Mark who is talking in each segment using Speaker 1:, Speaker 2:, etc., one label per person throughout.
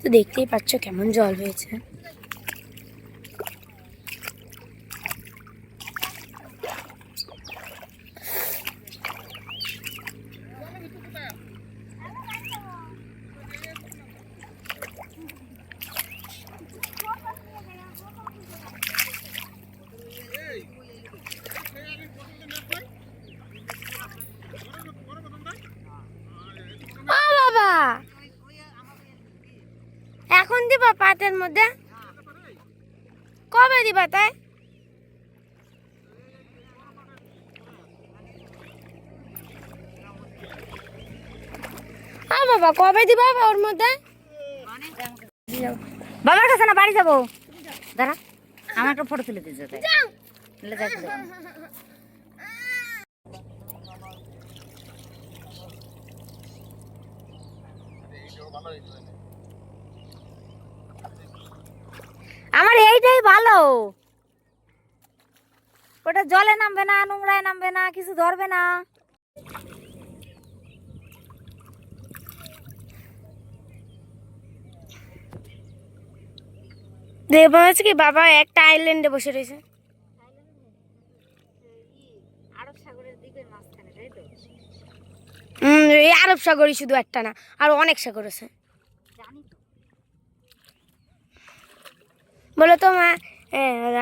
Speaker 1: তো দেখতেই পাচ্ছ কেমন জল হয়েছে। এখন দিবা পাতের মধ্যে? কবে দিবা তাই? বাবা কবে দিবা ওর মধ্যে?
Speaker 2: বাবার কাছে না, বাড়ি যাবো। দাঁড়া, আমার একটা ফটো তুলে দিতে চাই। আমার এইটাই ভালো, ওটা জলে নামবে না, নোংরায় নামবে না, কিছু ধরবে না।
Speaker 1: দেখবো হচ্ছে কি বাবা একটা আইল্যান্ডে বসে রয়েছে।
Speaker 2: আরব সাগরের দিকের মাঝখানে, তাই তো?
Speaker 1: এই আরব সাগরই শুধু একটা না, আর অনেক সাগর আছে। বলো তো মা,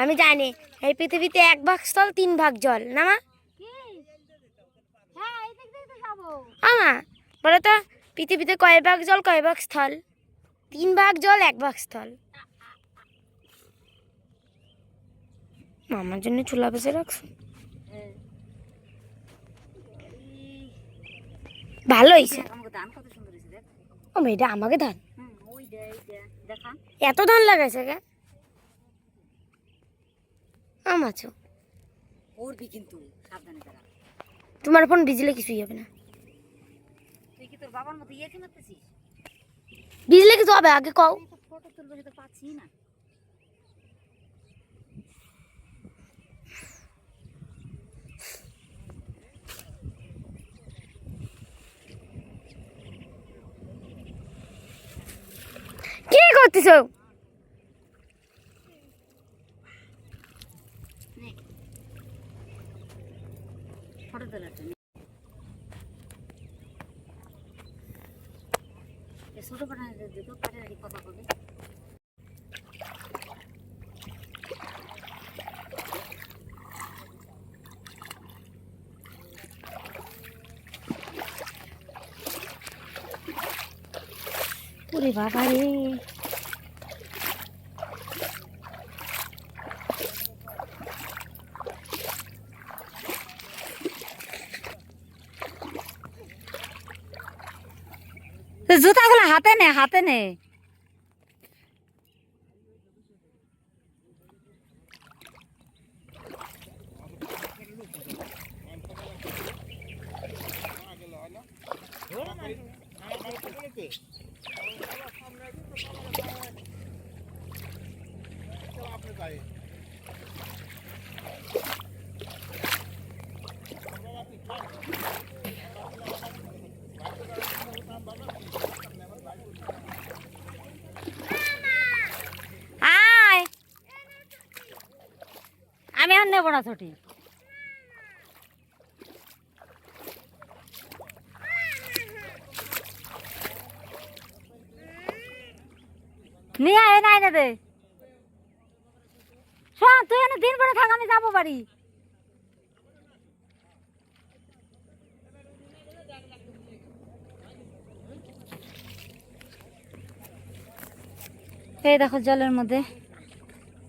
Speaker 1: আমি জানি এই পৃথিবীতে 1 ভাগ স্থল 3 ভাগ জল না মা? মা বলো তো পৃথিবীতে কয় ভাগ জল কয় ভাগ স্থল? 3 ভাগ জল 1 ভাগ স্থল। মামার জন্য চুলা বেঁচে রাখছো, ভালো হয়েছে। ও মেয়েটা আমাকে ধান, এত ধান লাগাইছে কে? আমাছো
Speaker 2: পড়বি কিন্তু সাবধানে দাঁড়া।
Speaker 1: তোমার ফোন ভিজলে কিছুই হবে না।
Speaker 2: তুই কি তোর বাবার মতো ইয়ে মারতেছিস?
Speaker 1: ভিজলে কিছু হবে আগে কও।
Speaker 2: ফটো তুলবো তো পাচ্ছি না।
Speaker 1: কি করতেছো?
Speaker 2: ফটো তোলার জন্য ছোট পাঠানোর দিকে পাঠানোর কথা বলে। ওরে বাবা রে, জুতাগুলো হাতে নে, হাতে নে। আমি আর নেবো না ছুটি। নিয়ে আয় নাই না দে। শোন, তুই এনে দিন পরে থাক, আমি যাবো বাড়ি। এই দেখো জলের মধ্যে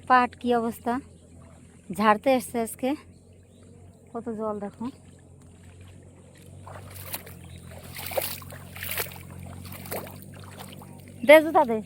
Speaker 2: পাট কি অবস্থা, ঝাড়তে এসছে আজকে। কত জল দেখো। দে জুতা দে।